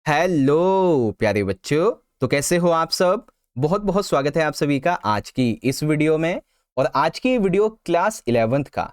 Hello प्यारे बच्चों। तो कैसे हो आप सब। बहुत बहुत स्वागत है आप सभी का आज की इस वीडियो में। और आज की वीडियो क्लास 11th का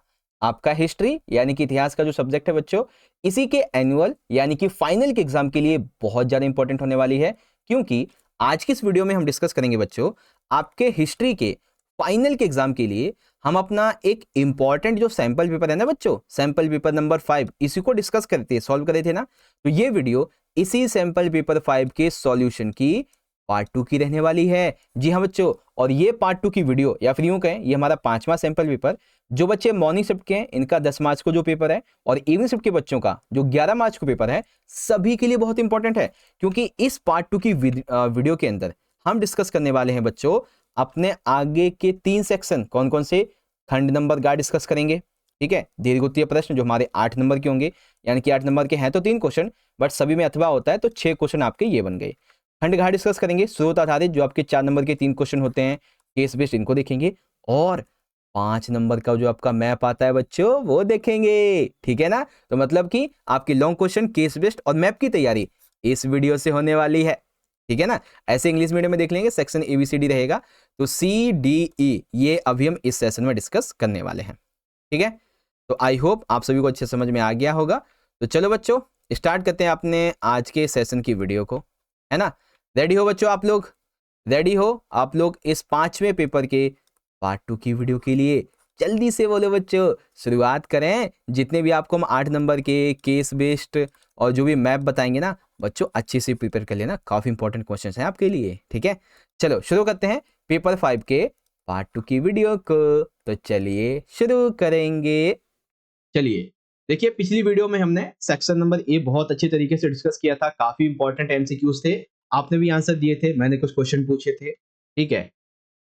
आपका हिस्ट्री यानी कि इतिहास का जो सब्जेक्ट है बच्चों, इसी के एनुअल यानी कि फाइनल के एग्जाम के लिए बहुत ज़्यादा इंपॉर्टेंट होने वाली है। क्योंकि आज की इस वीडियो में हम डिस्कस करेंगे बच्चों आपके हिस्ट्री के फाइनल के एग्जाम के लिए हम अपना एक इंपॉर्टेंट जो सैंपल पेपर है ना बच्चों, सैंपल पेपर नंबर 5 इसी को डिस्कस करते सॉल्व करे थे ना। तो ये वीडियो इसी सैंपल पेपर 5 के सॉल्यूशन की पार्ट 2 की रहने वाली है। जी हाँ बच्चों, और ये पार्ट 2 की वीडियो या फिर यूं कहें ये हमारा 5वां सैंपल पेपर। जो बच्चे मॉर्निंग शिफ्ट के हैं इनका 10 मार्च को जो पेपर है, और इवनिंग शिफ्ट के बच्चों का जो 11 मार्च को पेपर है, सभी के लिए बहुत इंपॉर्टेंट है। क्योंकि इस पार्ट 2 की वीडियो के अंदर हम डिस्कस करने वाले हैं बच्चों अपने आगे के 3 सेक्शन। कौन कौन से? खंड नंबर गार्ड डिस्कस करेंगे, ठीक है। दीर्घोत्तरीय प्रश्न जो हमारे 8 नंबर के होंगे, यानी कि 8 नंबर के हैं तो 3 क्वेश्चन, बट सभी में अथवा होता है तो 6 क्वेश्चन आपके ये बन गए। खंड घाट डिस्कस करेंगे, स्रोत आधारित जो आपके 4 नंबर के 3 क्वेश्चन होते हैं, केस बेस्ड इनको देखेंगे। और 5 नंबर का जो आपका मैप आता है बच्चों वो देखेंगे, ठीक है ना। तो मतलब कि आपकी लॉन्ग क्वेश्चन, केस बेस्ड और मैप की तैयारी इस वीडियो से होने वाली है, ठीक है ना। ऐसे इंग्लिश मीडियम में देख लेंगे, सेक्शन ABCD रहेगा, तो CDE ये अभी हम इस सेशन में डिस्कस करने वाले हैं, ठीक है। तो आई होप आप सभी को अच्छे समझ में आ गया होगा। तो चलो बच्चों स्टार्ट करते हैं अपने आज के सेशन की वीडियो को, है ना। रेडी हो बच्चों आप लोग? रेडी हो आप लोग इस 5वें पेपर के पार्ट 2 की वीडियो के लिए? जल्दी से बोलो बच्चों, शुरुआत करें। जितने भी आपको हम 8 नंबर के केस बेस्ड और जो भी मैप बताएंगे ना बच्चों, अच्छे से प्रिपेयर कर लेना, काफी इंपॉर्टेंट क्वेश्चन हैं आपके लिए, ठीक है। चलो शुरू करते हैं पेपर 5 के पार्ट 2 की वीडियो को। तो चलिए शुरू करेंगे। चलिए देखिए, पिछली वीडियो में हमने सेक्शन नंबर ए बहुत अच्छे तरीके से डिस्कस किया था। काफी इंपॉर्टेंट एमसीक्यूज थे, आपने भी आंसर दिए थे, मैंने कुछ क्वेश्चन पूछे थे, ठीक है।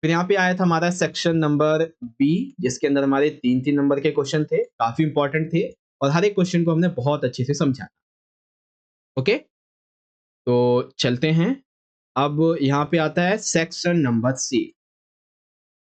फिर यहाँ पे आया था हमारा सेक्शन नंबर बी, जिसके अंदर हमारे 3-3 नंबर के क्वेश्चन थे, काफी इंपॉर्टेंट थे, और हर एक क्वेश्चन को हमने बहुत अच्छे से समझा। ओके, तो चलते हैं। अब यहाँ पे आता है सेक्शन नंबर सी।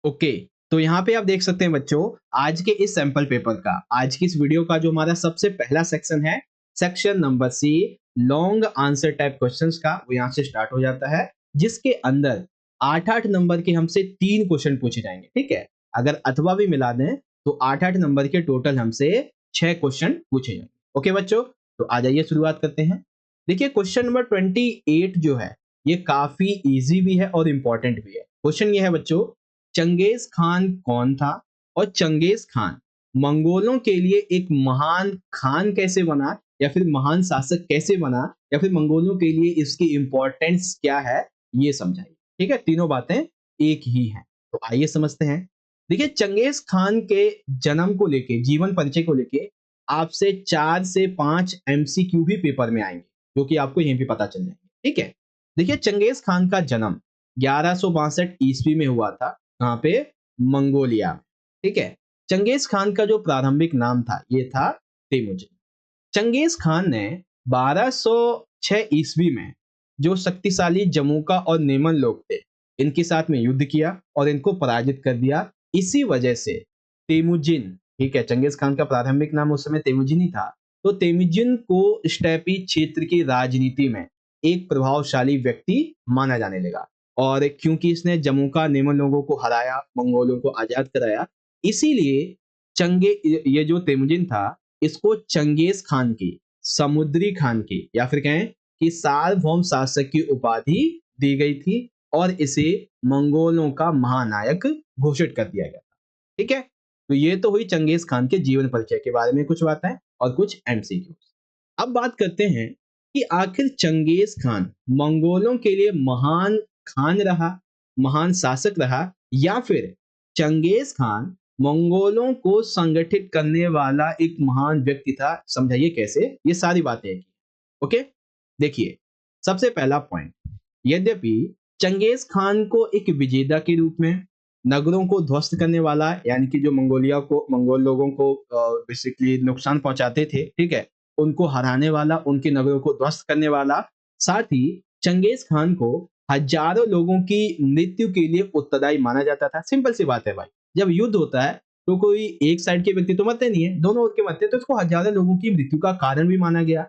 ओके, तो यहाँ पे आप देख सकते हैं बच्चों, आज के इस सैंपल पेपर का, आज की इस वीडियो का जो हमारा सबसे पहला सेक्शन है, section number C, long answer type questions का, वो यहाँ से स्टार्ट हो जाता है, जिसके अंदर 8-8 नंबर के हमसे 3 क्वेश्चन पूछे जाएंगे, ठीक है। अगर अथवा भी मिला दें तो 8-8 नंबर के टोटल हमसे 6 क्वेश्चन पूछे जाएंगे। ओके बच्चों, तो आ जाइए शुरुआत करते हैं। देखिए क्वेश्चन नंबर 28 जो है ये काफी इजी भी है और इंपॉर्टेंट भी है। क्वेश्चन ये है बच्चों, चंगेज खान कौन था, और चंगेज खान मंगोलों के लिए एक महान खान कैसे बना, या फिर महान शासक कैसे बना, या फिर मंगोलों के लिए इसकी इंपॉर्टेंस क्या है, ये समझाइए, ठीक है। तीनों बातें एक ही हैं, तो आइए समझते हैं। देखिए चंगेज खान के जन्म को लेके, जीवन परिचय को लेके आपसे 4 से 5 MCQ भी पेपर में आएंगे, जो कि आपको यहीं पे पता चल जाएंगे, ठीक है। देखिए चंगेज खान का जन्म 1162 ईस्वी में हुआ था, कहाँ पे? मंगोलिया, ठीक है। चंगेज खान का जो प्रारंभिक नाम था ये था तेमुजिन। चंगेज खान ने 1206 ईस्वी में जो शक्तिशाली जमुका और नेमन लोग थे, इनके साथ में युद्ध किया और इनको पराजित कर दिया। इसी वजह से तेमुजिन, ठीक है, चंगेज खान का प्रारंभिक नाम उस समय तेमुजिन ही था, तो तेमुजिन को स्टेपी क्षेत्र की राजनीति में एक प्रभावशाली व्यक्ति माना जाने लगा। और क्योंकि इसने जम्मू का नेमन लोगों को हराया, मंगोलों को आजाद कराया, इसीलिए चंगे ये जो तेमुजिन था, इसको चंगेज खान की, समुद्री खान की, या फिर कहें कि सार्वभौम शासक की उपाधि दी गई थी, और इसे मंगोलों का महानायक घोषित कर दिया गया था, ठीक है। तो ये तो हुई चंगेज खान के जीवन परिचय के बारे में कुछ बातें और कुछ MCQ। अब बात करते हैं कि आखिर चंगेज खान मंगोलों के लिए महान खान रहा, महान शासक रहा, या फिर चंगेज खान मंगोलों को संगठित करने वाला एक महान व्यक्ति था। समझाइए कैसे, ये सारी बातें हैं। ओके, देखिए सबसे पहला पॉइंट, यद्यपि चंगेज खान को एक विजेता के रूप में, नगरों को ध्वस्त करने वाला, यानी कि जो मंगोल लोगों को बेसिकली नुकसान पहुंचाते थे, ठीक है, उनको हराने वाला, उनके नगरों को ध्वस्त करने वाला, साथ ही चंगेज खान को हजारों लोगों की मृत्यु के लिए उत्तरदायी माना जाता था। सिंपल सी बात है भाई, जब युद्ध होता है तो कोई एक साइड के व्यक्ति तो मरते नहीं है, दोनों ओर के मरते हैं, तो इसको हजारों लोगों की मृत्यु का कारण भी माना गया।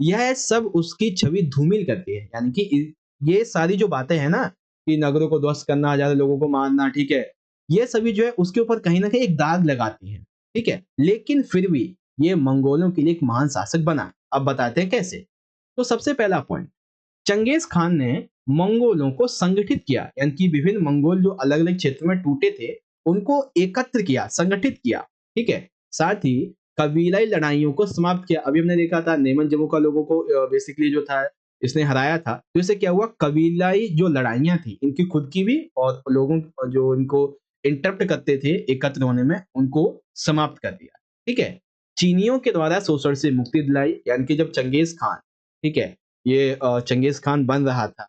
यह सब उसकी छवि धूमिल करती है। यानी कि ये सारी जो बातें हैं ना कि नगरों को ध्वस्त करना, हजारों लोगों को मारना, ठीक है, ये सभी जो है उसके ऊपर कहीं ना कहीं एक दाग लगाती है, ठीक है। लेकिन फिर भी ये मंगोलों के लिए एक महान शासक बना। अब बताते हैं कैसे। तो सबसे पहला पॉइंट, चंगेज खान ने मंगोलों को संगठित किया, यानी कि विभिन्न मंगोल जो अलग अलग क्षेत्र में टूटे थे उनको एकत्र किया, संगठित किया, ठीक है। साथ ही कबीलाई लड़ाइयों को समाप्त किया। अभी हमने देखा था नेमन जम्मू का लोगों को बेसिकली जो था इसने हराया था। तो इससे क्या हुआ, कबीलाई जो लड़ाइयां थी इनकी खुद की भी और लोगों जो इनको इंटरप्ट करते थे एकत्र होने में उनको समाप्त कर दिया, ठीक है। चीनियों के द्वारा शोषण से मुक्ति दिलाई, यानी कि जब चंगेज खान, ठीक है, ये चंगेज खान बन रहा था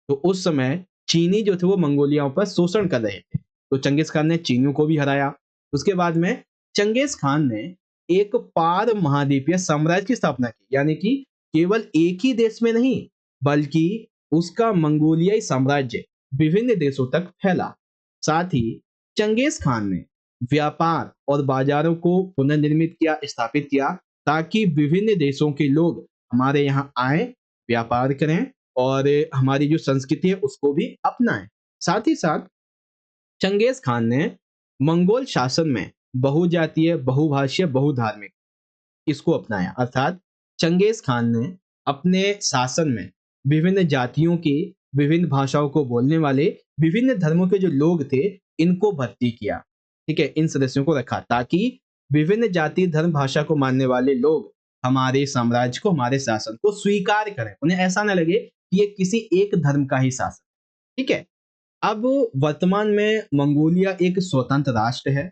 तो उस समय चीनी जो थे वो मंगोलियाओं पर शोषण कर रहे थे। तो चंगेज खान ने चीनियों को भी हराया। उसके बाद में चंगेज खान ने एक पार महाद्वीपीय साम्राज्य की स्थापना की, यानी कि केवल एक ही देश में नहीं बल्कि उसका मंगोलियाई साम्राज्य विभिन्न देशों तक फैला। साथ ही चंगेज खान ने व्यापार और बाजारों को पुनर्निर्मित किया, स्थापित किया, ताकि विभिन्न देशों के लोग हमारे यहाँ आए, व्यापार करें और हमारी जो संस्कृति है उसको भी अपनाएं। साथ ही साथ चंगेज खान ने मंगोल शासन में बहुजातीय, बहुभाषीय, बहुधार्मिक इसको अपनाया। अर्थात चंगेज खान ने अपने शासन में विभिन्न जातियों की, विभिन्न भाषाओं को बोलने वाले, विभिन्न धर्मों के जो लोग थे इनको भर्ती किया, ठीक है, इन सदस्यों को रखा ताकि विभिन्न जाति, धर्म, भाषा को मानने वाले लोग हमारे साम्राज्य को, हमारे शासन को स्वीकार करें। उन्हें ऐसा न लगे कि ये किसी एक धर्म का ही शासन, ठीक है। अब वर्तमान में मंगोलिया एक स्वतंत्र राष्ट्र है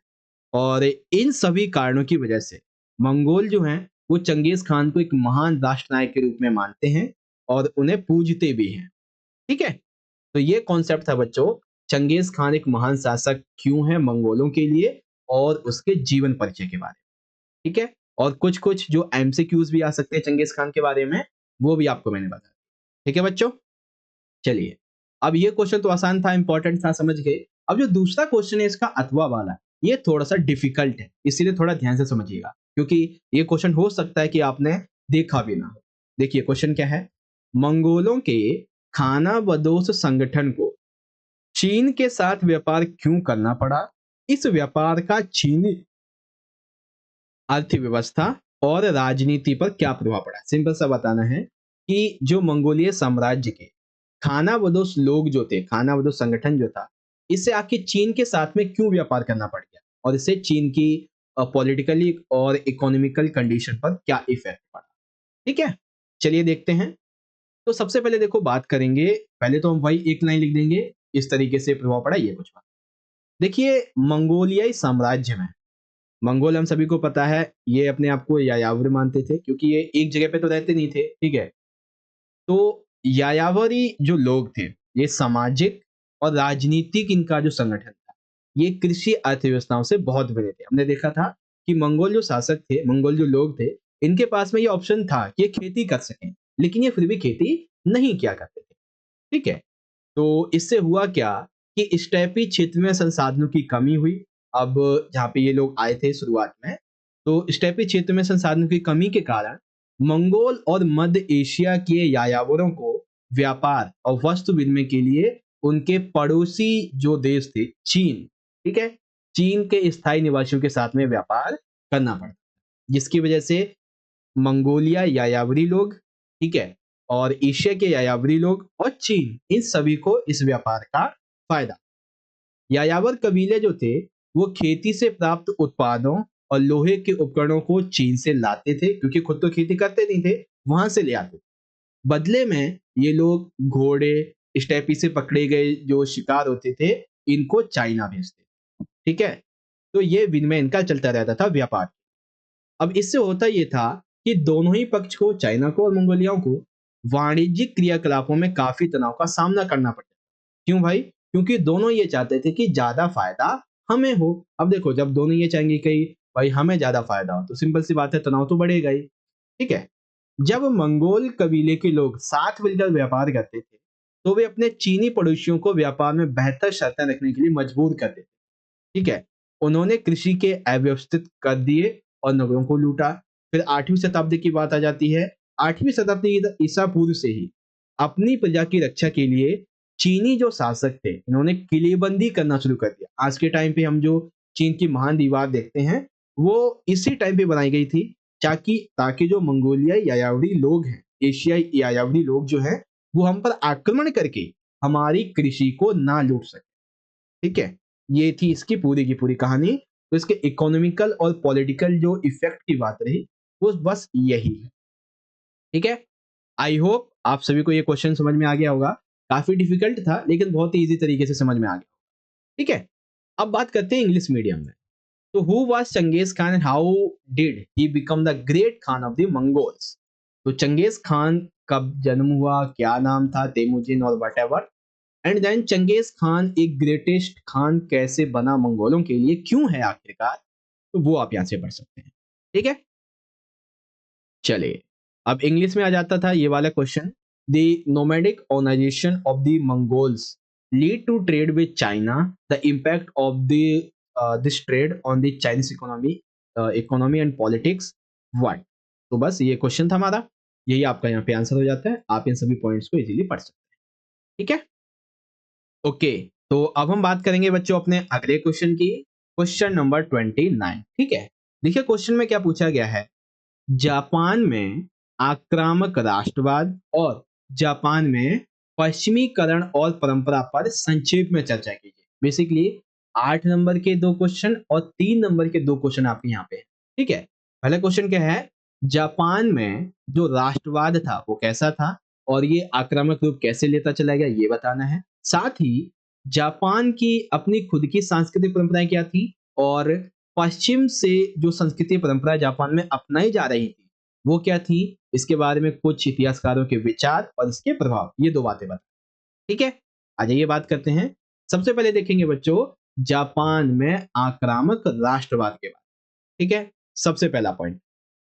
और इन सभी कारणों की वजह से मंगोल जो हैं वो चंगेज खान को एक महान राष्ट्र नायक के रूप में मानते हैं और उन्हें पूजते भी हैं, ठीक है। तो ये कॉन्सेप्ट था बच्चों, चंगेज खान एक महान शासक क्यों है मंगोलों के लिए और उसके जीवन परिचय के बारे में, ठीक है। और कुछ कुछ जो एमसीक्यूज भी आ सकते हैं चंगेज खान के बारे में वो भी आपको मैंने बताया, ठीक है बच्चों। चलिए, अब ये क्वेश्चन तो आसान था, इंपॉर्टेंट था, समझ गए। अब जो दूसरा क्वेश्चन है इसका अथवा वाला, ये थोड़ा सा डिफिकल्ट है, इसीलिए थोड़ा ध्यान से समझिएगा क्योंकि ये क्वेश्चन हो सकता है कि आपने देखा भी ना हो। देखिए क्वेश्चन क्या है, मंगोलों के खाना बदोश संगठन को चीन के साथ व्यापार क्यों करना पड़ा, इस व्यापार का चीनी अर्थव्यवस्था और राजनीति पर क्या प्रभाव पड़ा। सिंपल सा बताना है कि जो मंगोलिया साम्राज्य के खानाबदोश लोग जो थे, खानाबदोश संगठन जो था, इससे आखिर चीन के साथ में क्यों व्यापार करना पड़ गया और इससे चीन की पॉलिटिकली और इकोनॉमिकल कंडीशन पर क्या इफेक्ट पड़ा, ठीक है। चलिए देखते हैं। तो सबसे पहले देखो बात करेंगे, पहले तो हम वही एक लाइन लिख देंगे, इस तरीके से प्रभाव पड़ा ये कुछ बात। देखिए मंगोलियाई साम्राज्य में, मंगोल हम सभी को पता है ये अपने आप को यायावर मानते थे क्योंकि ये एक जगह पे तो रहते नहीं थे, ठीक है। तो यायावरी जो लोग थे ये सामाजिक और राजनीतिक इनका जो संगठन था ये कृषि अर्थव्यवस्थाओं से बहुत बड़े थे। हमने देखा था कि मंगोल जो शासक थे, मंगोल जो लोग थे, इनके पास में ये ऑप्शन था कि ये खेती कर सकें, लेकिन ये फिर भी खेती नहीं किया करते थे, ठीक है। तो इससे हुआ क्या कि स्टेपी क्षेत्र में संसाधनों की कमी हुई। अब जहाँ पे ये लोग आए थे शुरुआत में, तो स्टेपी क्षेत्र में संसाधनों की कमी के कारण मंगोल और मध्य एशिया के यायावरों को व्यापार और वस्तु विनिमय के लिए उनके पड़ोसी जो देश थे चीन, ठीक है, चीन के स्थायी निवासियों के साथ में व्यापार करना पड़ा, जिसकी वजह से मंगोलिया यायावरी लोग, ठीक है, और एशिया के यायावरी लोग और चीन, इन सभी को इस व्यापार का फायदा। यायावर कबीले जो थे वो खेती से प्राप्त उत्पादों और लोहे के उपकरणों को चीन से लाते थे क्योंकि खुद तो खेती करते नहीं थे, वहां से ले आते थे। बदले में ये लोग घोड़े, स्टेपी से पकड़े गए जो शिकार होते थे इनको चाइना भेजते, ठीक है। तो ये विनिमय इनका चलता रहता था, व्यापार। अब इससे होता ये था कि दोनों ही पक्ष को, चाइना को और मंगोलियाओं को, वाणिज्यिक क्रियाकलापों में काफी तनाव का सामना करना पड़ता। क्यों भाई? क्योंकि दोनों ये चाहते थे कि ज्यादा फायदा हमें हो। अब देखो जब दोनों ये चाहेंगे कि भाई हमें ज्यादा फायदा हो तो सिंपल सी बात है तनाव तो बढ़ेगा ही, ठीक है। जब मंगोल कबीले के लोग साथ मिलकर व्यापार करते थे तो वे अपने चीनी पड़ोसियों को व्यापार में बेहतर शर्तें रखने के लिए मजबूर कर देते, ठीक है। उन्होंने कृषि के अव्यवस्थित कर दिए और नगरों को लूटा। फिर 8वीं शताब्दी की बात आ जाती है। 8वीं शताब्दी ईसा पूर्व से ही अपनी प्रजा की रक्षा के लिए चीनी जो शासक थे इन्होंने किलेबंदी करना शुरू कर दिया। आज के टाइम पे हम जो चीन की महान दीवार देखते हैं वो इसी टाइम पे बनाई गई थी, ताकि जो मंगोलियाई यायावरी लोग हैं, एशियाई यायावरी लोग जो हैं वो हम पर आक्रमण करके हमारी कृषि को ना लूट सके। ठीक है, ये थी इसकी पूरी की पूरी कहानी। तो इसके इकोनॉमिकल और पॉलिटिकल जो इफेक्ट की बात रही वो बस यही है। ठीक है, आई होप आप सभी को ये क्वेश्चन समझ में आ गया होगा। काफी डिफिकल्ट था लेकिन बहुत ही इजी तरीके से समझ में आ गया। ठीक है, अब बात करते हैं इंग्लिश मीडियम में। तो who was Chengiz Khan and how did he become the great khan of the Mongols? तो चंगेज खान कब जन्म हुआ, क्या नाम था, तेमुजिन और what, and then Chengiz Khan एक ग्रेटेस्ट खान कैसे बना मंगोलों के लिए, क्यों है आखिरकार, तो वो आप यहां से पढ़ सकते हैं। ठीक है, चलिए अब इंग्लिश में आ जाता था ये वाला question. The nomadic organisation of the Mongols lead to trade with China, the impact of the this trade on the Chinese economy and politics, what? तो बस ये क्वेश्चन था हमारा, यही आपका यहाँ पे आंसर हो जाता है। आप इन सभी पॉइंट्स को इजीली पढ़ सकते हैं। ठीक है, ओके, तो अब हम बात करेंगे बच्चों अपने अगले क्वेश्चन की, क्वेश्चन नंबर 29। ठीक है, देखिए क्वेश्चन में क्या पूछा गया है। जापान में आक्रामक राष्ट्रवाद और जापान में पश्चिमीकरण और परंपरा पर संक्षेप में चर्चा कीजिए। बेसिकली 8 नंबर के 2 क्वेश्चन और 3 नंबर के 2 क्वेश्चन आपके यहाँ पे हैं। ठीक है, पहला क्वेश्चन क्या है, जापान में जो राष्ट्रवाद था वो कैसा था और ये आक्रामक रूप कैसे लेता चला गया ये बताना है। साथ ही जापान की अपनी खुद की सांस्कृतिक परंपराएं क्या थी और पश्चिम से जो संस्कृति परंपरा जापान में अपनाई जा रही थी वो क्या थी, इसके बारे में कुछ इतिहासकारों के विचार और इसके प्रभाव, ये 2 बातें बता। ठीक है, आ जाइए बात करते हैं। सबसे पहले देखेंगे बच्चों जापान में आक्रामक राष्ट्रवाद के बारे में। ठीक है, सबसे पहला पॉइंट,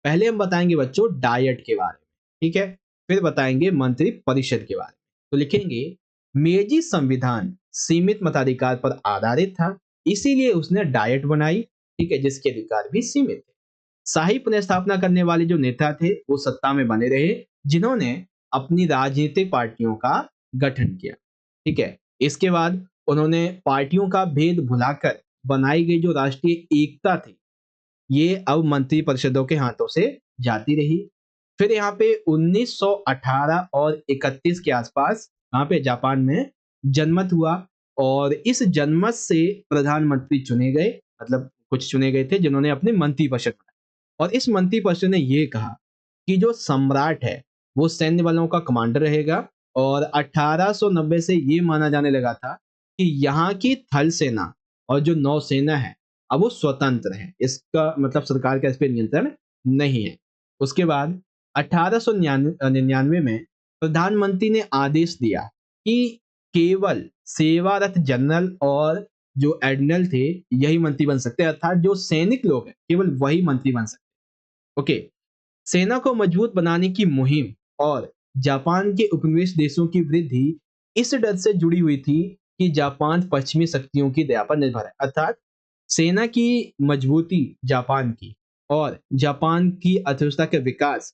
पहले हम बताएंगे बच्चों डायट के बारे में। ठीक है, फिर बताएंगे मंत्री परिषद के बारे में। तो लिखेंगे मेजी संविधान सीमित मताधिकार पर आधारित था, इसीलिए उसने डायट बनाई। ठीक है, जिसके अधिकार भी सीमित थे। शाही पुनर्स्थापना करने वाले जो नेता थे वो सत्ता में बने रहे, जिन्होंने अपनी राजनीतिक पार्टियों का गठन किया। ठीक है, इसके बाद उन्होंने पार्टियों का भेद भुलाकर बनाई गई जो राष्ट्रीय एकता थी ये अब मंत्री परिषदों के हाथों से जाती रही। फिर यहाँ पे 1918 और 31 के आसपास यहाँ पे जापान में जनमत हुआ और इस जनमत से प्रधानमंत्री चुने गए, मतलब कुछ चुने गए थे जिन्होंने अपने मंत्री परिषद बनाई। और इस मंत्री परिषद ने ये कहा कि जो सम्राट है वो सैन्य बलों का कमांडर रहेगा और 1890 से ये माना जाने लगा था कि यहाँ की थल सेना और जो नौसेना है अब वो स्वतंत्र है, इसका मतलब सरकार का इस पर नियंत्रण नहीं है। उसके बाद 1899 में प्रधानमंत्री ने आदेश दिया कि केवल सेवारत जनरल और जो एडमिरल थे यही मंत्री बन सकते हैं, अर्थात जो सैनिक लोग हैं केवल वही मंत्री बन सकते हैं। ओके, सेना को मजबूत बनाने की मुहिम और जापान के उपनिवेश देशों की वृद्धि इस डर से जुड़ी हुई थी कि जापान पश्चिमी शक्तियों की दया पर निर्भर है, अर्थात सेना की मजबूती जापान की और जापान की अर्थव्यवस्था का विकास,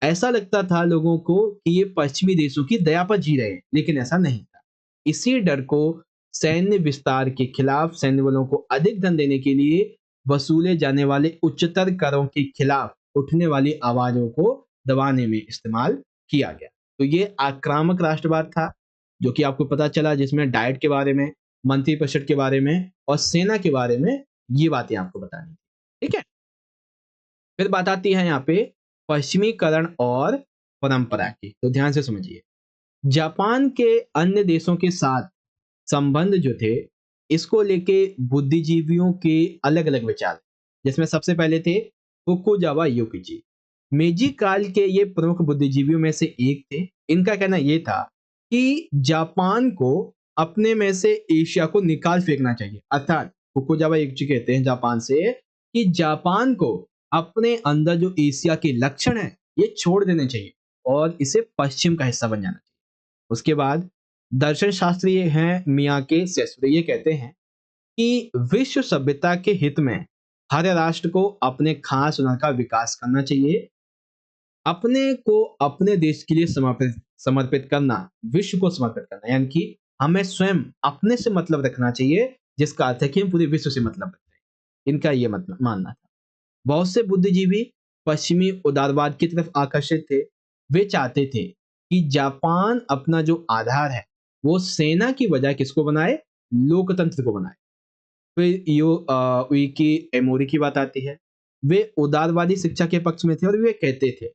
ऐसा लगता था लोगों को कि ये पश्चिमी देशों की दया पर जी रहे हैं, लेकिन ऐसा नहीं था। इसी डर को सैन्य विस्तार के खिलाफ सैन्य बलों को अधिक धन देने के लिए वसूले जाने वाले उच्चतर करों के खिलाफ उठने वाली आवाजों को दबाने में इस्तेमाल किया गया। तो ये आक्रामक राष्ट्रवाद था जो कि आपको पता चला, जिसमें डाइट के बारे में, मंत्री परिषद के बारे में और सेना के बारे में ये बातें आपको बतानी। ठीक है, फिर बात आती है यहाँ पे पश्चिमीकरण और परंपरा की। तो ध्यान से समझिए, जापान के अन्य देशों के साथ संबंध जो थे इसको लेके बुद्धिजीवियों के अलग अलग विचार, जिसमें सबसे पहले थे फुकुजावा युकिची। मेजी काल के ये प्रमुख बुद्धिजीवियों में से एक थे। इनका कहना यह था कि जापान को अपने में से एशिया को निकाल फेंकना चाहिए, अर्थात फुकुजावा युकिची कहते हैं जापान से कि जापान को अपने अंदर जो एशिया के लक्षण है ये छोड़ देने चाहिए और इसे पश्चिम का हिस्सा बन जाना चाहिए। उसके बाद दर्शन शास्त्री हैं मियाके सेसुरे, ये कहते हैं कि विश्व सभ्यता के हित में हर राष्ट्र को अपने खास हुनर का विकास करना चाहिए। अपने को अपने देश के लिए समर्पित समर्पित करना, विश्व को समर्पित करना, यानी कि हमें स्वयं अपने से मतलब रखना चाहिए, जिसका अर्थ है कि हम पूरे विश्व से मतलब रखते हैं। इनका ये मतलब मानना था। बहुत से बुद्धिजीवी पश्चिमी उदारवाद की तरफ आकर्षित थे। वे चाहते थे कि जापान अपना जो आधार है वो सेना की बजाय किसको बनाए, लोकतंत्र को बनाए। फिर उइकी एमोरी की बात आती है। वे उदारवादी शिक्षा के पक्ष में थे और वे कहते थे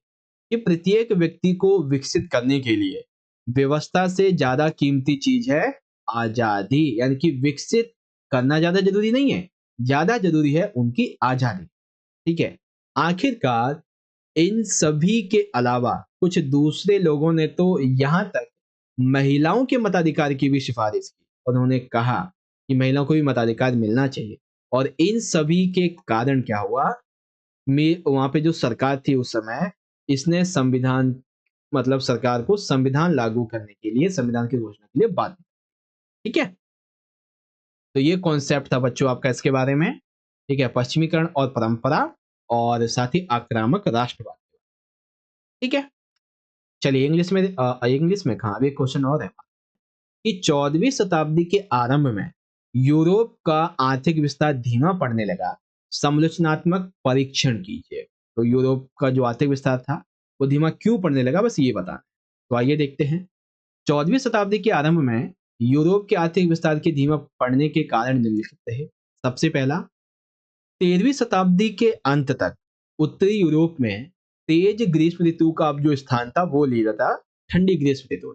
कि प्रत्येक व्यक्ति को विकसित करने के लिए व्यवस्था से ज्यादा कीमती चीज है आजादी, यानी कि विकसित करना ज्यादा जरूरी नहीं है, ज्यादा जरूरी है उनकी आजादी। ठीक है। आखिरकार इन सभी के अलावा कुछ दूसरे लोगों ने तो यहाँ तक महिलाओं के मताधिकार की भी सिफारिश की। उन्होंने कहा कि महिलाओं को भी मताधिकार मिलना चाहिए। और इन सभी के कारण क्या हुआ, वहां पे जो सरकार थी उस समय, इसने संविधान मतलब सरकार को संविधान लागू करने के लिए, संविधान की घोषणा के लिए बाध्य। ठीक है। तो ये कॉन्सेप्ट था बच्चों आपका इसके बारे में। ठीक है, पश्चिमीकरण और परंपरा और साथ ही आक्रामक राष्ट्रवाद। ठीक है। चलिए इंग्लिश में कहा, अभी एक क्वेश्चन और है कि 14वीं शताब्दी के आरंभ में यूरोप का आर्थिक विस्तार धीमा पड़ने लगा। समालोचनात्मक परीक्षण कीजिए। तो यूरोप का जो आर्थिक विस्तार था वो धीमा क्यों पड़ने लगा, बस ये बता। तो आइए देखते हैं। 14वीं शताब्दी के आरंभ में यूरोप के आर्थिक विस्तार के धीमा पड़ने के कारण निम्नलिखित थे। सबसे पहला, 13वीं शताब्दी के अंत तक उत्तरी यूरोप में तेज ग्रीष्म ऋतु का अब जो स्थान था वो ले रहा था ठंडी ग्रीष्म ऋतु।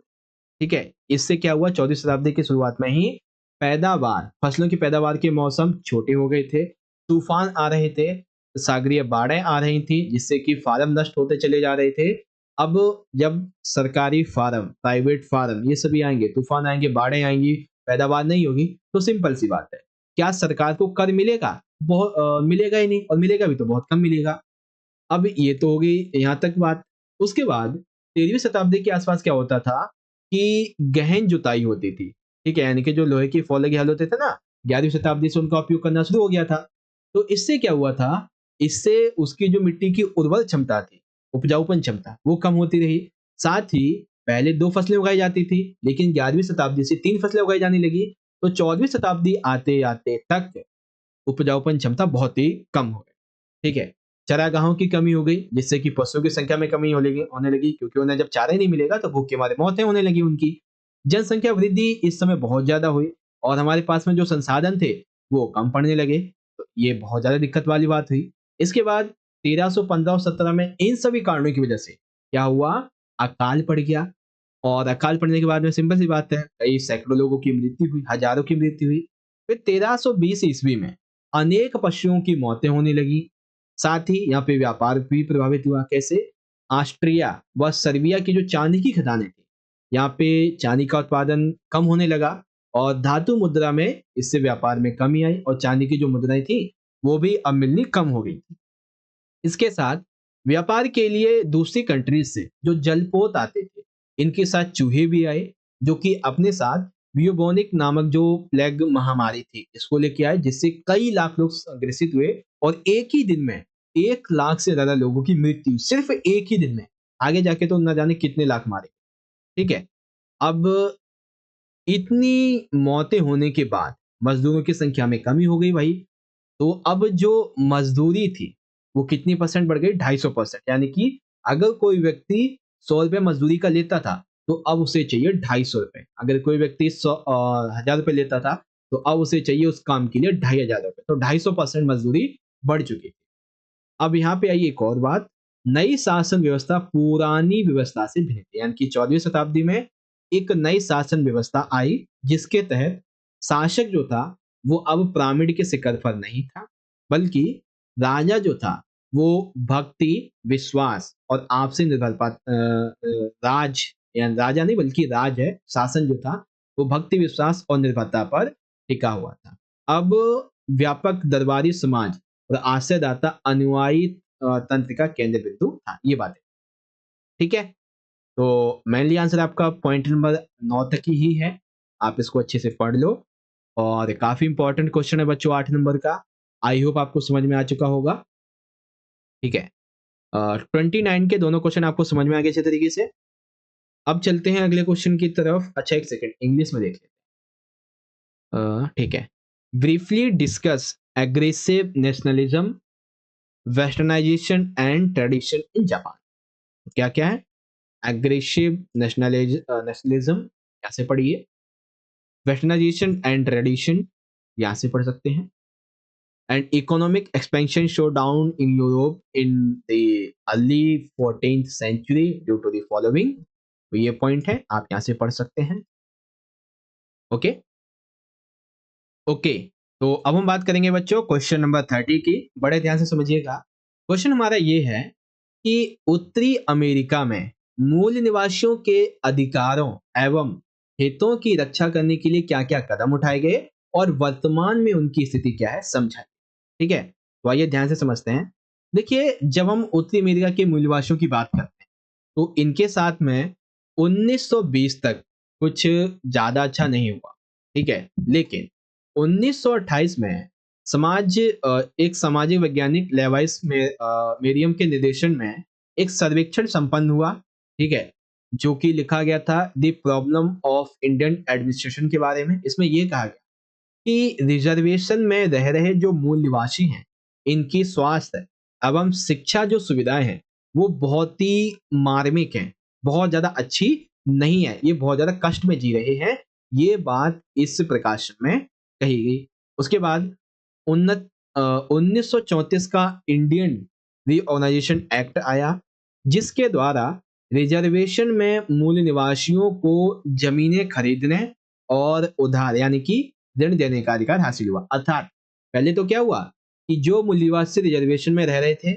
ठीक है। इससे क्या हुआ, 14वीं शताब्दी की शुरुआत में ही फसलों की पैदावार के मौसम छोटे हो गए थे, तूफान आ रहे थे, सागरीय बाढ़ें आ रही थी, जिससे कि फार्म नष्ट होते चले जा रहे थे। अब जब सरकारी फार्म, प्राइवेट फार्म, ये सभी आएंगे, तूफान आएंगे, बाढ़ें आएंगी, पैदावार नहीं होगी, तो सिंपल सी बात है, क्या सरकार को कर मिलेगा? मिलेगा ही नहीं, और मिलेगा भी तो बहुत कम मिलेगा। अब ये तो हो गई यहाँ तक बात। उसके बाद 13वीं शताब्दी के आसपास क्या होता था कि गहन जुताई होती थी। ठीक है, यानी कि जो लोहे की फौले के हल होते थे ना, 11वीं शताब्दी से उनका उपयोग करना शुरू हो गया था। तो इससे क्या हुआ था, इससे उसकी जो मिट्टी की उर्वर क्षमता थी, उपजाऊपन क्षमता, वो कम होती रही। साथ ही पहले 2 फसलें उगाई जाती थी, लेकिन 11वीं शताब्दी से 3 फसलें उगाई जाने लगी। तो 14वीं शताब्दी आते आते तक उपजाऊपन क्षमता बहुत ही कम हो गई। ठीक है। चारागाहों की कमी हो गई, जिससे कि पशुओं की संख्या में कमी होने लगी, क्योंकि उन्हें जब चारा ही नहीं मिलेगा तो भूख के मारे मौतें होने लगी उनकी। जनसंख्या वृद्धि इस समय बहुत ज्यादा हुई और हमारे पास में जो संसाधन थे वो कम पड़ने लगे। तो ये बहुत ज्यादा दिक्कत वाली बात हुई। इसके बाद 1315 और 17 में इन सभी कारणों की वजह से क्या हुआ, अकाल पड़ गया। और अकाल पड़ने के बाद में सिंपल सी बात है, कई सैकड़ों लोगों की मृत्यु हुई, हजारों की मृत्यु हुई। फिर 1320 ईस्वी में अनेक पशुओं की मौतें होने लगी। साथ ही यहाँ पे व्यापार भी प्रभावित हुआ। कैसे? ऑस्ट्रिया व सर्बिया की जो चांदी की खदानें थी, यहाँ पे चांदी का उत्पादन कम होने लगा और धातु मुद्रा में इससे व्यापार में कमी आई और चांदी की जो मुद्राएं थी वो भी अब मिलनी कम हो गई थी। इसके साथ व्यापार के लिए दूसरी कंट्रीज से जो जलपोत आते थे, इनके साथ चूहे भी आए, जो कि अपने साथ ब्यूबोनिक नामक जो प्लेग महामारी थी इसको लेके आए, जिससे कई लाख लोग ग्रसित हुए और एक ही दिन में 1 लाख से ज्यादा लोगों की मृत्यु, सिर्फ एक ही दिन में। आगे जाके तो न जाने कितने लाख मारे। ठीक है। अब इतनी मौतें होने के बाद मजदूरों की संख्या में कमी हो गई भाई। तो अब जो मजदूरी थी वो कितनी परसेंट बढ़ गई, 250%। यानी कि अगर कोई व्यक्ति 100 रुपए मजदूरी का लेता था तो अब उसे चाहिए 250 रुपए। अगर कोई व्यक्ति 1000 रुपए लेता था तो अब उसे चाहिए उस काम के लिए 2500 रुपए। तो 250% मजदूरी बढ़ चुकी थी। अब यहाँ पे आई एक और बात, नई शासन व्यवस्था पुरानी व्यवस्था से भिन्न थी। यानी कि 14वीं शताब्दी में एक नई शासन व्यवस्था आई, जिसके तहत शासक जो था वो अब पिरामिड के शिखर पर नहीं था, बल्कि राजा जो था वो भक्ति, विश्वास और आपसी निर्भरता राज, या राजा नहीं बल्कि राज है, शासन जो था वो भक्ति, विश्वास और निर्भरता पर टिका हुआ था। अब व्यापक दरबारी समाज और आश्रयदाता अनुयायी तंत्र का केंद्र बिंदु था। ये बात है। ठीक है। तो मेनली आंसर आपका पॉइंट नंबर 9 तक ही है। आप इसको अच्छे से पढ़ लो और काफी इंपॉर्टेंट क्वेश्चन है बच्चों 8 नंबर का। आई होप आपको समझ में आ चुका होगा। ठीक है। 29 के दोनों क्वेश्चन आपको समझ में आ गए अच्छे तरीके से। अब चलते हैं अगले क्वेश्चन की तरफ। अच्छा एक सेकंड, इंग्लिश में देख लेते हैं। ठीक है। Briefly discuss aggressive nationalism, westernisation and tradition in Japan. क्या क्या है? एग्रेसिव नेशनलिज्म यहाँ से पढ़िए, वेस्टर्नाइजेशन एंड ट्रेडिशन यहाँ से पढ़ सकते हैं, and economic expansion slowed down in Europe in the early 14th century due to the following। तो ये पॉइंट है, आप यहां से पढ़ सकते हैं। ओके ओके, तो अब हम बात करेंगे बच्चों क्वेश्चन नंबर 30 की। बड़े ध्यान से समझिएगा। क्वेश्चन हमारा ये है कि उत्तरी अमेरिका में मूल निवासियों के अधिकारों एवं हितों की रक्षा करने के लिए क्या क्या कदम उठाए गए और वर्तमान में उनकी स्थिति क्या है, समझाइए। ठीक है, तो आइए ध्यान से समझते हैं। देखिए, जब हम उत्तरी अमेरिका के मूलवासियों की बात करते हैं तो इनके साथ में 1920 तक कुछ ज्यादा अच्छा नहीं हुआ। ठीक है, लेकिन 1928 में एक सामाजिक वैज्ञानिक लेवाइस मेरियम के निर्देशन में एक सर्वेक्षण संपन्न हुआ। ठीक है, जो कि लिखा गया था the problem of Indian administration के बारे में। इसमें यह कहा गया कि रिजर्वेशन में रह रहे जो मूल निवासी हैं, इनकी स्वास्थ्य एवं शिक्षा जो सुविधाएं हैं वो बहुत ही मार्मिक हैं, बहुत ज्यादा अच्छी नहीं है, ये बहुत ज्यादा कष्ट में जी रहे हैं। ये बात इस प्रकाशन में कही गई। उसके बाद 1934 का इंडियन रीऑर्गेनाइजेशन एक्ट आया, जिसके द्वारा रिजर्वेशन में मूल निवासियों को जमीनें खरीदने और उधार यानी कि ऋण देने का अधिकार हासिल हुआ। अर्थात पहले तो क्या हुआ कि जो मूल निवासी रिजर्वेशन में रह रहे थे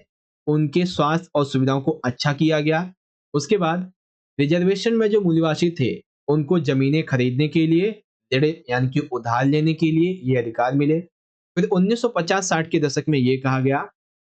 उनके स्वास्थ्य और सुविधाओं को अच्छा किया गया। उसके बाद रिजर्वेशन में जो मूल निवासी थे उनको जमीनें खरीदने के लिए, ऋण यानी कि उधार लेने के लिए ये अधिकार मिले। फिर 1950-60 के दशक में ये कहा गया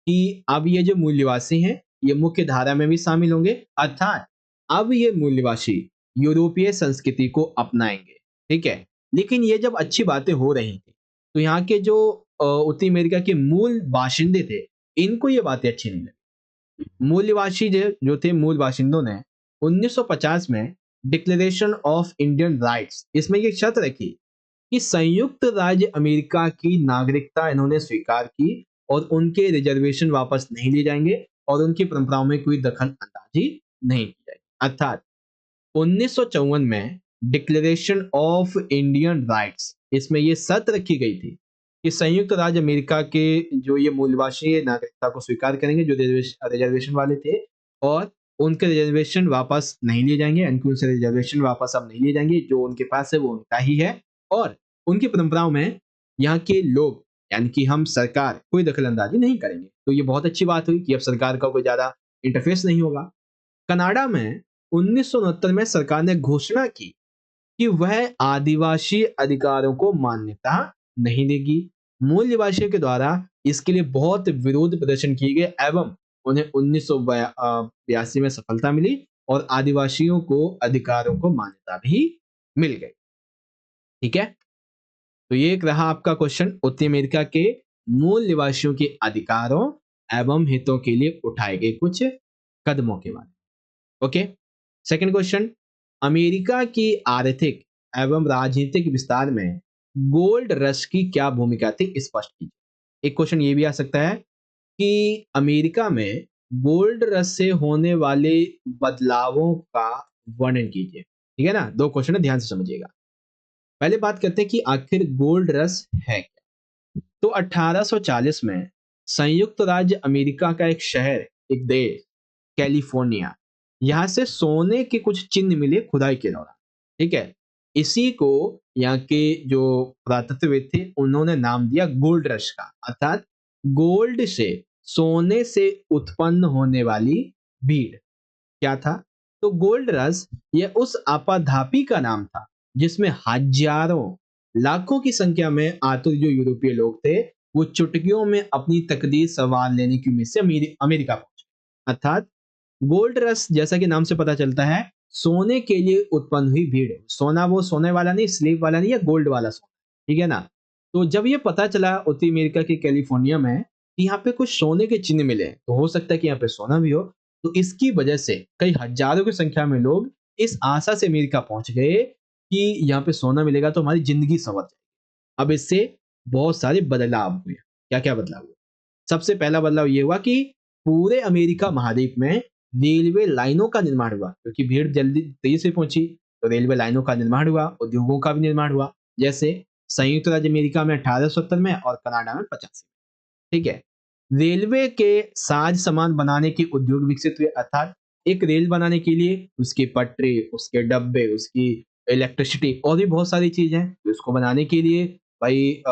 कि अब ये जो मूल निवासी हैं ये मुख्य धारा में भी शामिल होंगे, अर्थात अब ये मूल निवासी यूरोपीय संस्कृति को अपनाएंगे। ठीक है, लेकिन ये जब अच्छी बातें हो रही थी तो यहाँ के जो उत्तरी अमेरिका के मूल बाशिंदे थे इनको ये बातें अच्छी नहीं लगी। मूल निवासी जो थे मूल बाशिंदों ने 1950 में डिक्लेरेशन ऑफ इंडियन राइट्स, इसमें ये शर्त रखी कि संयुक्त राज्य अमेरिका की नागरिकता इन्होंने स्वीकार की और उनके रिजर्वेशन वापस नहीं लिए जाएंगे और उनकी परंपराओं में कोई दखल अंदाजी नहीं की जाएगी। अर्थात 1954 में डिक्लेरेशन ऑफ इंडियन राइट्स, इसमें यह शर्त रखी गई थी कि संयुक्त राज्य अमेरिका के जो ये मूलवासी नागरिकता को स्वीकार करेंगे जो रिजर्वेशन वाले थे, और उनके रिजर्वेशन वापस नहीं लिए जाएंगे, यानी उनसे रिजर्वेशन वापस अब नहीं लिए जाएंगे, जो उनके पास है वो उनका ही है। और उनकी परंपराओं में यहाँ के लोग यानी कि हम सरकार कोई दखल अंदाजी नहीं करेंगे। तो ये बहुत अच्छी बात हुई कि अब सरकार का कोई ज्यादा इंटरफेस नहीं होगा। कनाडा में 1969 में सरकार ने घोषणा की कि वह आदिवासी अधिकारों को मान्यता नहीं देगी। मूल निवासियों के द्वारा इसके लिए बहुत विरोध प्रदर्शन किए गए एवं उन्हें 1982 में सफलता मिली और आदिवासियों को अधिकारों को मान्यता भी मिल गई। ठीक है, तो ये एक रहा आपका क्वेश्चन उत्तरी अमेरिका के मूल निवासियों के अधिकारों एवं हितों के लिए उठाए गए कुछ कदमों के बारे में। ओके, सेकंड क्वेश्चन, अमेरिका की आर्थिक एवं राजनीतिक विस्तार में गोल्ड रश की क्या भूमिका थी, स्पष्ट कीजिए। एक क्वेश्चन ये भी आ सकता है कि अमेरिका में गोल्ड रश से होने वाले बदलावों का वर्णन कीजिए। ठीक है ना, दो क्वेश्चन है, ध्यान से समझिएगा। पहले बात करते हैं कि आखिर गोल्ड रश है क्या। तो 1840 में संयुक्त राज्य अमेरिका का एक शहर, एक देश कैलिफोर्निया, यहाँ से सोने के कुछ चिन्ह मिले खुदाई के दौरान। ठीक है, इसी को यहाँ के जो पुरातत्वविद थे उन्होंने नाम दिया गोल्ड रश का, अर्थात गोल्ड से, सोने से उत्पन्न होने वाली भीड़। क्या था? तो गोल्ड रश यह उस आपाधापी का नाम था जिसमें हजारों लाखों की संख्या में आतुर जो यूरोपीय लोग थे वो चुटकियों में अपनी तकदीर संवार लेने की उम्मीद से अमेरिका पहुंचे। अर्थात गोल्ड रश जैसा कि नाम से पता चलता है सोने के लिए उत्पन्न हुई भीड़। सोना वो सोने वाला नहीं, स्लीप वाला नहीं, या गोल्ड वाला सोना। ठीक है ना, तो जब ये पता चला उत्तरी अमेरिका के कैलिफोर्निया में कि यहाँ पे कुछ सोने के चिन्ह मिले, तो हो सकता है कि यहाँ पे सोना भी हो। तो इसकी वजह से कई हजारों की संख्या में लोग इस आशा से अमेरिका पहुंच गए कि यहाँ पे सोना मिलेगा तो हमारी जिंदगी संवर जाएगी। अब इससे बहुत सारे बदलाव हुए। क्या क्या बदलाव हुए? सबसे पहला बदलाव ये हुआ कि पूरे अमेरिका महाद्वीप में रेलवे लाइनों का निर्माण हुआ, क्योंकि भीड़ जल्दी तेजी से पहुंची, तो रेलवे लाइनों का निर्माण हुआ, उद्योगों का भी निर्माण हुआ। जैसे संयुक्त राज्य अमेरिका में 1870 में और कनाडा में 85। ठीक है। रेलवे के साज सामान बनाने के उद्योग विकसित हुए, अर्थात एक रेल बनाने के लिए उसकी पटरी, उसके डब्बे, उसकी इलेक्ट्रिसिटी और भी बहुत सारी चीजें हैं, तो इसको बनाने के लिए भाई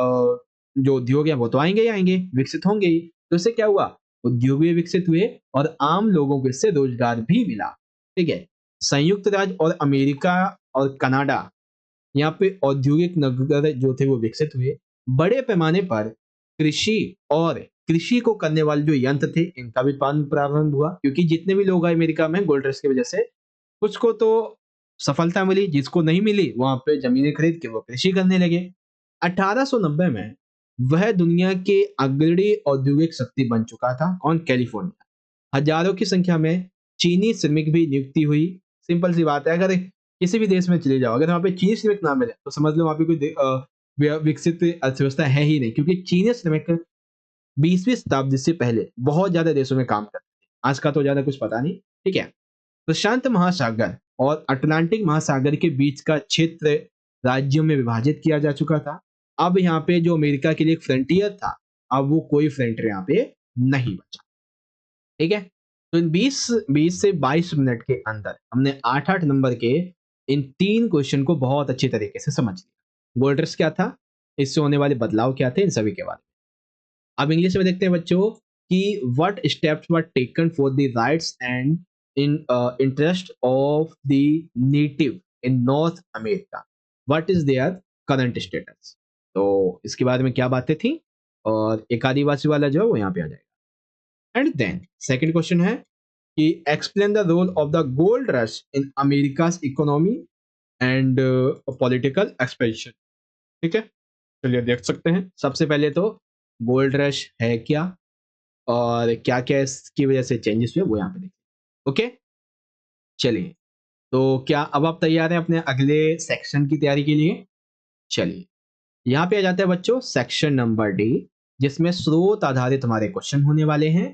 जो उद्योग है वो तो आएंगे ही आएंगे, विकसित होंगे ही। तो इससे क्या हुआ? उद्योग भी विकसित हुए और आम लोगों को इससे रोजगार भी मिला। ठीक है। संयुक्त राज्य और अमेरिका और कनाडा, यहाँ पे औद्योगिक नगर जो थे वो विकसित हुए। बड़े पैमाने पर कृषि और कृषि को करने वाले जो यंत्र थे इनका भी उत्पादन प्रारंभ हुआ, क्योंकि जितने भी लोग आए अमेरिका में गोल्ड रश की वजह से, कुछ को तो सफलता मिली, जिसको नहीं मिली वहां पे जमीनें खरीद के वो कृषि करने लगे। 1890 में वह दुनिया के अग्रणी औद्योगिक शक्ति बन चुका था। कौन? कैलिफोर्निया। हजारों की संख्या में चीनी श्रमिक भी नियुक्ति हुई। सिंपल सी बात है, अगर किसी भी देश में चले जाओ, अगर वहाँ पे चीनी श्रमिक ना मिले तो समझ लो वहाँ पे कोई विकसित अर्थव्यवस्था है ही नहीं, क्योंकि चीनी श्रमिक 20वीं शताब्दी से पहले बहुत ज्यादा देशों में काम करते थे। आज का तो ज्यादा कुछ पता नहीं। ठीक है। प्रशांत महासागर और अटलांटिक महासागर के बीच का क्षेत्र राज्यों में विभाजित किया जा चुका था। अब यहाँ पे जो अमेरिका के लिए एक फ्रंटियर था, अब वो कोई फ्रंटियर यहाँ पे नहीं बचा। ठीक है। तो इन 20 से 22 मिनट के अंदर हमने 8-8 नंबर के इन 3 क्वेश्चन को बहुत अच्छी तरीके से समझ लिया। गोल्ड रश क्या था, इससे होने वाले बदलाव क्या थे, इन सभी के बारे में। अब इंग्लिश में देखते हैं बच्चों कि what steps were taken for the rights and in interest of the native in north America, what is their current status. तो इसके बारे में क्या बातें थी, और एक आदिवासी वाला जो है वो यहाँ पे आ जाएगा। एंड देन सेकंड क्वेश्चन है कि explain the role of the gold rush in America's economy and political expansion. ठीक है। चलिए देख सकते हैं। सबसे पहले तो गोल्ड रश है क्या और क्या क्या इसकी वजह से चेंजेस हुए वो यहाँ पे देखिए। ओके, चलिए। तो क्या अब आप तैयार हैं अपने अगले सेक्शन की तैयारी के लिए? चलिए, यहाँ पे आ जाते हैं बच्चों सेक्शन नंबर डी, जिसमें स्रोत आधारित हमारे क्वेश्चन होने वाले हैं।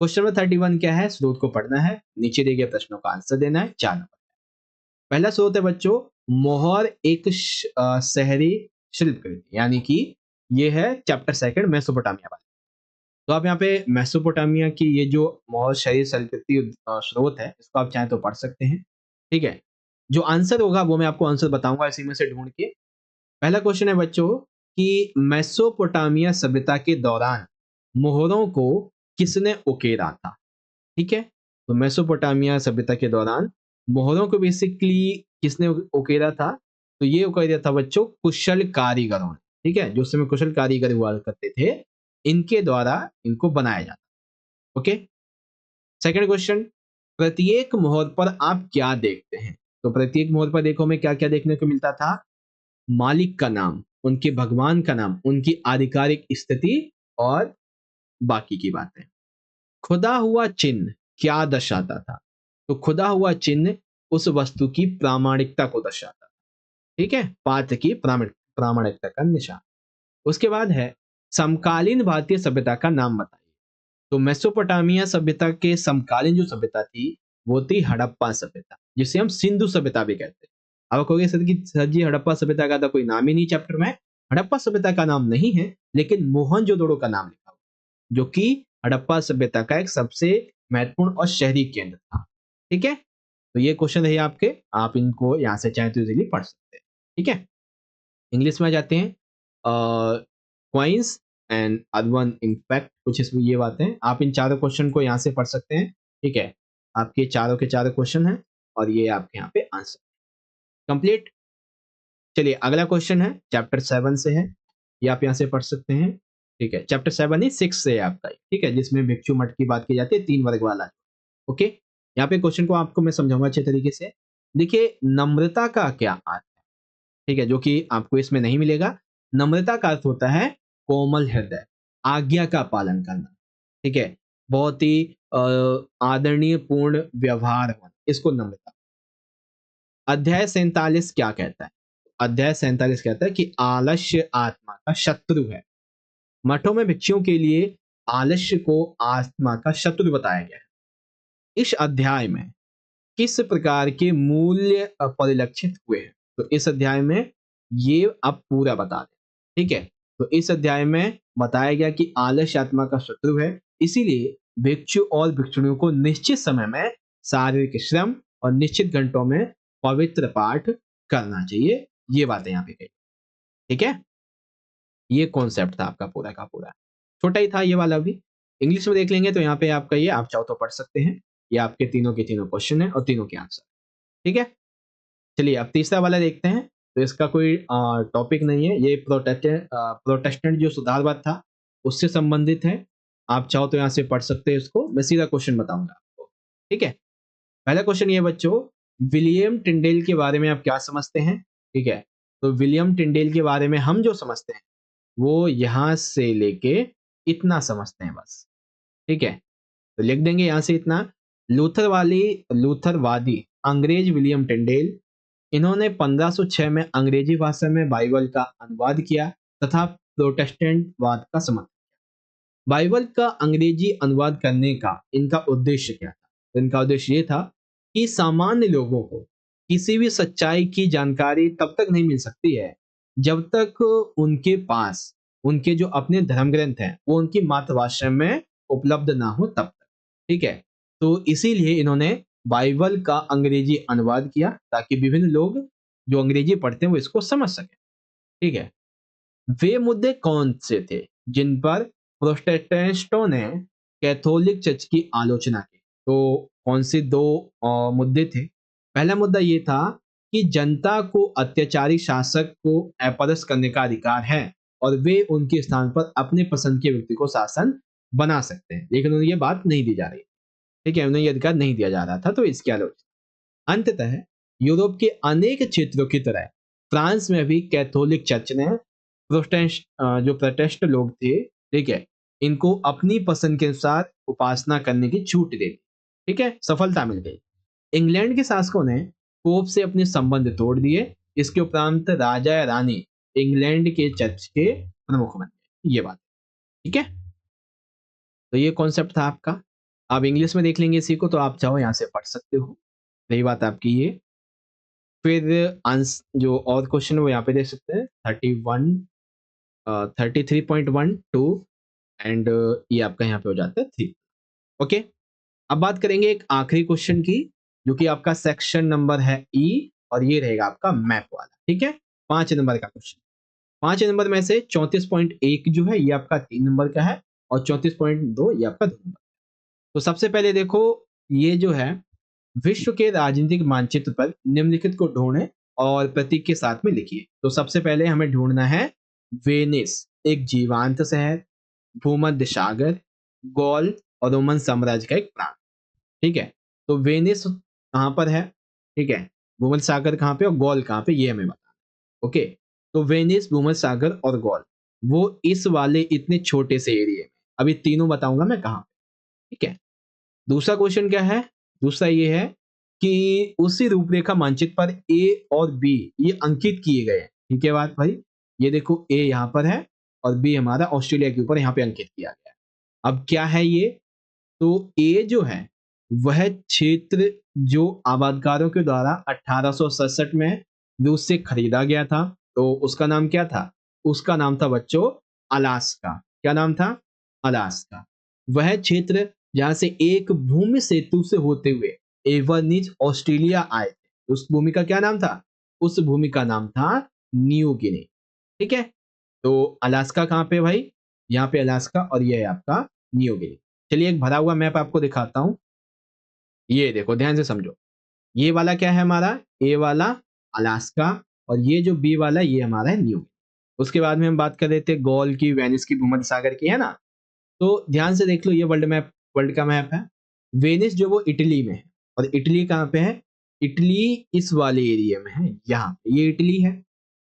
क्वेश्चन नंबर 31 क्या है? स्रोत को पढ़ना है, नीचे दिए गए प्रश्नों का आंसर देना है। 4 नंबर। पहला स्रोत है बच्चों, मोहर एक शहरी शिल्पकृति, यानी कि ये है चैप्टर सेकंड मेसोपोटामिया वाला। तो आप यहाँ पे मेसोपोटामिया की ये जो मोहर शहरी शिल्पकृति स्रोत है, इसको आप चाहें तो पढ़ सकते हैं। ठीक है। जो आंसर होगा वो मैं आपको आंसर बताऊंगा इसी में से ढूंढ के। पहला क्वेश्चन है बच्चों कि मेसोपोटामिया सभ्यता के दौरान मोहरों को किसने उकेरा था? ठीक है। तो मेसोपोटामिया सभ्यता के दौरान मोहरों को बेसिकली किसने उकेरा था? तो ये उकेरा था बच्चों कुशल कारीगरों ने। ठीक है। जो उस समय कुशल कारीगर हुआ करते थे, इनके द्वारा इनको बनाया जाता। ओके। सेकंड क्वेश्चन, प्रत्येक मोहर पर आप क्या देखते हैं? तो प्रत्येक मोहर पर देखो हमें क्या क्या देखने को मिलता था? मालिक का नाम, उनके भगवान का नाम, उनकी आधिकारिक स्थिति और बाकी की बातें। खुदा हुआ चिन्ह क्या दर्शाता था? तो खुदा हुआ चिन्ह उस वस्तु की प्रामाणिकता को दर्शाता था। ठीक है। पात्र की प्रामाणिकता का निशान। उसके बाद है समकालीन भारतीय सभ्यता का नाम बताइए। तो मेसोपोटामिया सभ्यता के समकालीन जो सभ्यता थी वो थी हड़प्पा सभ्यता, जिसे हम सिंधु सभ्यता भी कहते हैं। अब कहोगे सर कि सर जी हड़प्पा सभ्यता का तो कोई नाम ही नहीं चैप्टर में। हड़प्पा सभ्यता का नाम नहीं है, लेकिन मोहनजोदड़ो का नाम लिखा हुआ, जो कि हड़प्पा सभ्यता का एक सबसे महत्वपूर्ण और शहरी केंद्र था। ठीक है। तो ये क्वेश्चन है आपके, आप इनको यहाँ से चाहे तो इजीली पढ़ सकते हैं। ठीक है। इंग्लिश में आ जाते हैं। क्वाइंस एंड अर्बन इम्पैक्ट, कुछ इसमें ये बातें हैं। आप इन चारों क्वेश्चन को यहाँ से पढ़ सकते हैं। ठीक है। आपके चारों के चारों क्वेश्चन हैं और ये आपके यहाँ पे आंसर कंप्लीट। चलिए अगला क्वेश्चन है चैप्टर 7 से है, ये आप यहाँ से पढ़ सकते हैं। ठीक है। चैप्टर 7 ही 6 से है आपका। ठीक है। जिसमें भिक्षु मठ की बात की जाती है, 3 वर्ग वाला। ओके। यहाँ पे क्वेश्चन को आपको मैं समझाऊंगा अच्छे तरीके से। देखिए नम्रता का क्या अर्थ है? ठीक है। जो कि आपको इसमें नहीं मिलेगा। नम्रता का अर्थ होता है कोमल हृदय। आज्ञा का पालन करना, ठीक है, बहुत ही आदरणीय पूर्ण व्यवहार होना, इसको नम्रता। अध्याय 47 क्या कहता है? अध्याय 47 कहता है कि आलस्य आत्मा का शत्रु है। मठों में भिक्षुओं के लिए आलस्य को आत्मा का शत्रु बताया गया है। इस अध्याय में किस प्रकार के मूल्य परिलक्षित हुए हैं? तो इस अध्याय में ये आप पूरा बता दें, ठीक है। तो इस अध्याय में बताया गया कि आलस्य आत्मा का शत्रु है, इसीलिए भिक्षु और भिक्षुणियों को निश्चित समय में शारीरिक श्रम और निश्चित घंटों में पवित्र पाठ करना चाहिए। ये बातें यहाँ पे कही, ठीक है। ये कॉन्सेप्ट था आपका पूरा का पूरा, छोटा ही था ये वाला भी। इंग्लिश में देख लेंगे तो यहाँ पे आपका ये आप चाहो तो पढ़ सकते हैं। ये आपके तीनों के तीनों क्वेश्चन है और तीनों के आंसर, ठीक है। चलिए अब तीसरा वाला देखते हैं। तो इसका कोई टॉपिक नहीं है, ये प्रोटेस्टेंट जो सुधारवाद था उससे संबंधित है। आप चाहो तो यहाँ से पढ़ सकते हैं इसको। मैं सीधा क्वेश्चन बताऊंगा आपको, ठीक है। पहला क्वेश्चन ये बच्चों, विलियम टिंडेल के बारे में आप क्या समझते हैं? ठीक है, तो विलियम टिंडेल के बारे में हम जो समझते हैं वो यहाँ से लेके इतना समझते हैं बस, ठीक है। तो लिख देंगे यहाँ से इतना। लूथरवादी अंग्रेज विलियम टिंडेल, इन्होंने 1506 में अंग्रेजी भाषा में बाइबल का अनुवाद किया तथा प्रोटेस्टेंट वाद का समर्थन। बाइबल का अंग्रेजी अनुवाद करने का इनका उद्देश्य क्या था? तो इनका उद्देश्य ये था कि सामान्य लोगों को किसी भी सच्चाई की जानकारी तब तक नहीं मिल सकती है जब तक उनके पास उनके जो अपने धर्म ग्रंथ हैं वो उनकी मातृभाषा में उपलब्ध ना हो तब तक, ठीक है। तो इसीलिए इन्होंने बाइबल का अंग्रेजी अनुवाद किया ताकि विभिन्न लोग जो अंग्रेजी पढ़ते हैं वो इसको समझ सकें, ठीक है। वे मुद्दे कौन से थे जिन पर प्रोटेस्टेंटों ने कैथोलिक चर्च की आलोचना की? तो कौन से दो मुद्दे थे? पहला मुद्दा ये था कि जनता को अत्याचारी शासक को अपदस्थ करने का अधिकार है और वे उनके स्थान पर अपने पसंद के व्यक्ति को शासन बना सकते हैं, लेकिन उन्हें ये बात नहीं दी जा रही, ठीक है, उन्हें ये अधिकार नहीं दिया जा रहा था, तो इसकी आलोचना। अंततः यूरोप के अनेक क्षेत्रों की तरह फ्रांस में भी कैथोलिक चर्च ने जो प्रोटेस्ट लोग थे, ठीक है, इनको अपनी पसंद के अनुसार उपासना करने की छूट दे दी, ठीक है, सफलता मिल गई। इंग्लैंड के शासकों ने पोप से अपने संबंध तोड़ दिए। इसके उपरांत राजा या रानी इंग्लैंड के चर्च के प्रमुख बन गए, ये बात, ठीक है। तो ये कॉन्सेप्ट था आपका। आप इंग्लिश में देख लेंगे इसी को, तो आप चाहो यहाँ से पढ़ सकते हो। रही बात आपकी ये, फिर आंसर जो और क्वेश्चन है वो यहाँ पे देख सकते हैं 33.12 एंड ये आपका यहाँ पे हो जाता है 3। ओके, अब बात करेंगे एक आखिरी क्वेश्चन की जो कि आपका सेक्शन नंबर है ई और ये रहेगा आपका मैप वाला, ठीक है। 5 नंबर का क्वेश्चन। 5 नंबर में से 34.1 जो है ये आपका 3 नंबर का है और 34.2 ये आपका 2 नंबर। तो सबसे पहले देखो, ये जो है विश्व के राजनीतिक मानचित्र पर निम्नलिखित को ढूंढें और प्रतीक के साथ में लिखिए। तो सबसे पहले हमें ढूंढना है वेनिस, एक जीवांत शहर, भूमध्य सागर, गौल और रोमन साम्राज्य का एक प्रांत, ठीक है। तो वेनिस कहाँ पर है, ठीक है, भूमध्य सागर कहाँ पे और गौल कहाँ पे, ये हमें बताना, ओके। तो वेनिस, भूमध्य सागर और गौल वो इस वाले इतने छोटे से एरिया में, अभी तीनों बताऊंगा मैं कहाँ पे, ठीक है। दूसरा क्वेश्चन क्या है? दूसरा ये है कि उसी रूपरेखा मानचित्र पर ए और बी ये अंकित किए गए हैं, ठीक है बात भाई। ये देखो ए यहाँ पर है और बी हमारा ऑस्ट्रेलिया के ऊपर यहाँ पे अंकित किया गया है। अब क्या है ये? तो ए जो है वह क्षेत्र जो आबादकारों के द्वारा 1867 में रूस से खरीदा गया था, तो उसका नाम क्या था? उसका नाम था बच्चों अलास्का। क्या नाम था? अलास्का। वह क्षेत्र जहां से एक भूमि सेतु से होते हुए एवरनीज ऑस्ट्रेलिया आए थे, उस भूमि का क्या नाम था? उस भूमि का नाम था न्यू गिनी, ठीक है। तो अलास्का कहाँ पे भाई? यहाँ पे अलास्का और ये है आपका न्यू गिनी। चलिए एक भरा हुआ मैप आपको दिखाता हूँ। ये देखो ध्यान से समझो, ये वाला क्या है हमारा? ए वाला अलास्का और ये जो बी वाला ये हमारा है न्यू। उसके बाद में हम बात कर रहे थे गॉल की, वेनिस की, भूमध्य सागर की, है ना। तो ध्यान से देख लो, ये वर्ल्ड का मैप है। वेनिस जो वो इटली में है और इटली कहाँ पे है? इटली इस वाले एरिया में है, यहाँ पे ये इटली है।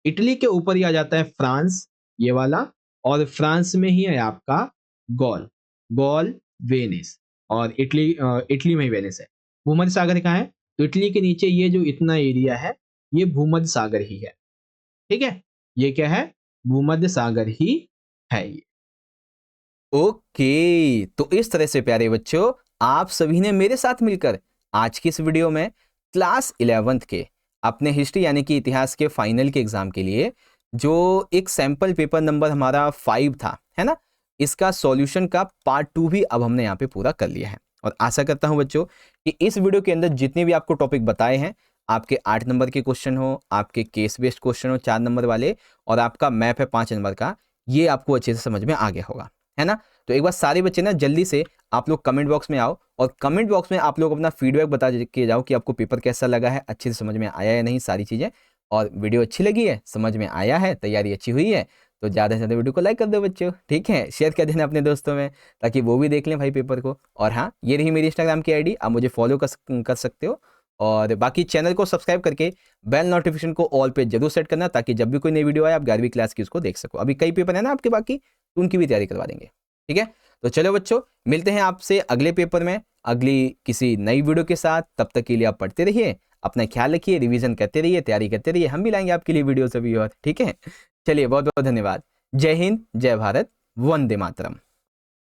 इटली के ऊपर ही आ जाता है फ्रांस, ये वाला, और फ्रांस में ही है आपका गॉल, गॉल वेनिस, और इटली में ही वेनिस है। भूमध्य सागर कहाँ है? तो इटली के नीचे ये जो इतना एरिया है ये भूमध्य सागर ही है। ठीक है, ये क्या है? भूमध्य सागर ही है ये। ओके, तो इस तरह से प्यारे बच्चों आप सभी ने मेरे साथ मिलकर आज की इस वीडियो में क्लास 11th के अपने हिस्ट्री यानी कि इतिहास के फाइनल के एग्जाम के लिए जो एक सैंपल पेपर नंबर हमारा 5 था, है ना, इसका सॉल्यूशन का पार्ट 2 भी अब हमने यहाँ पे पूरा कर लिया है। और आशा करता हूँ बच्चों कि इस वीडियो के अंदर जितने भी आपको टॉपिक बताए हैं, आपके 8 नंबर के क्वेश्चन हो, आपके केस बेस्ड क्वेश्चन हो 4 नंबर वाले, और आपका मैप है 5 नंबर का, ये आपको अच्छे से समझ में आ गया होगा, है ना। तो एक बार सारे बच्चे ना जल्दी से आप लोग कमेंट बॉक्स में आओ और कमेंट बॉक्स में आप लोग अपना फीडबैक बता के जाओ कि आपको पेपर कैसा लगा है, अच्छे से समझ में आया या नहीं सारी चीज़ें, और वीडियो अच्छी लगी है, समझ में आया है, तैयारी अच्छी हुई है, तो ज़्यादा से ज़्यादा वीडियो को लाइक कर दो बच्चों, ठीक है, शेयर कर देना अपने दोस्तों में ताकि वो भी देख लें भाई पेपर को। और हाँ, ये रही मेरी इंस्टाग्राम की आईडी, आप मुझे फॉलो कर सकते हो, और बाकी चैनल को सब्सक्राइब करके बेल नोटिफिकेशन को ऑल पे जरूर सेट करना ताकि जब भी कोई नई वीडियो आए आप 11वीं क्लास की उसको देख सको। अभी कई पेपर है ना आपके बाकी, तो उनकी भी तैयारी करवा देंगे, ठीक है। तो चलो बच्चों, मिलते हैं आपसे अगले पेपर में अगली किसी नई वीडियो के साथ। तब तक के लिए आप पढ़ते रहिए, अपना ख्याल रखिए, रिवीजन करते रहिए, तैयारी करते रहिए, हम भी लाएंगे आपके लिए वीडियो सभी और, ठीक है। चलिए बहुत बहुत धन्यवाद। जय हिंद, जय भारत, वंदे मातरम।